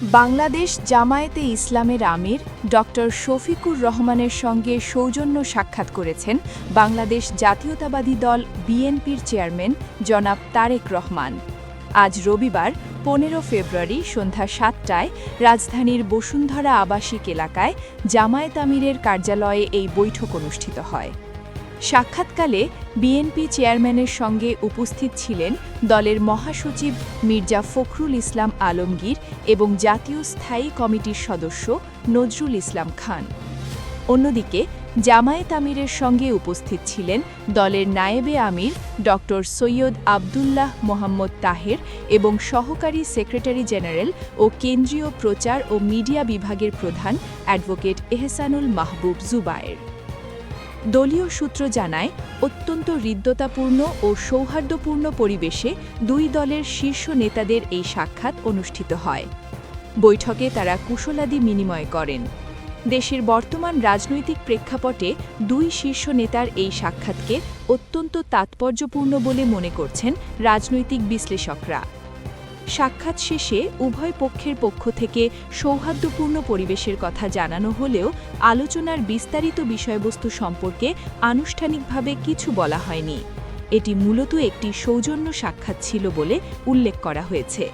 বাংলাদেশ জামায়াতে ইসলামের আমির ডক্টর শফিকুর রহমানের সঙ্গে সৌজন্য সাক্ষাৎ করেছেন বাংলাদেশ জাতীয়তাবাদী দল বিএনপির চেয়ারম্যান জনাব তারেক রহমান। আজ রবিবার ১৫ ফেব্রুয়ারি সন্ধ্যা ৭টায় রাজধানীর বসুন্ধরা আবাসিক এলাকায় জামায়াত আমিরের কার্যালয়ে এই বৈঠক অনুষ্ঠিত হয়। সাক্ষাৎকালে বিএনপি চেয়ারম্যানের সঙ্গে উপস্থিত ছিলেন দলের মহাসচিব মির্জা ফখরুল ইসলাম আলমগীর এবং জাতীয় স্থায়ী কমিটির সদস্য নজরুল ইসলাম খান। অন্যদিকে জামায়াত আমিরের সঙ্গে উপস্থিত ছিলেন দলের নায়েবে আমির ডক্টর সৈয়দ আবদুল্লাহ মোহাম্মদ তাহের এবং সহকারী সেক্রেটারি জেনারেল ও কেন্দ্রীয় প্রচার ও মিডিয়া বিভাগের প্রধান অ্যাডভোকেট এহসানুল মাহবুব জুবায়ের। দলীয় সূত্র জানায়, অত্যন্ত হৃদ্যতাপূর্ণ ও সৌহার্দ্যপূর্ণ পরিবেশে দুই দলের শীর্ষ নেতাদের এই সাক্ষাৎ অনুষ্ঠিত হয়। বৈঠকে তারা কুশলাদি বিনিময় করেন। দেশের বর্তমান রাজনৈতিক প্রেক্ষাপটে দুই শীর্ষ নেতার এই সাক্ষাৎকে অত্যন্ত তাৎপর্যপূর্ণ বলে মনে করছেন রাজনৈতিক বিশ্লেষকরা। সাক্ষাৎ শেষে উভয় পক্ষের পক্ষ থেকে সৌহার্দ্যপূর্ণ পরিবেশের কথা জানানো হলেও আলোচনার বিস্তারিত বিষয়বস্তু সম্পর্কে আনুষ্ঠানিকভাবে কিছু বলা হয়নি। এটি মূলত একটি সৌজন্য সাক্ষাৎ ছিল বলে উল্লেখ করা হয়েছে।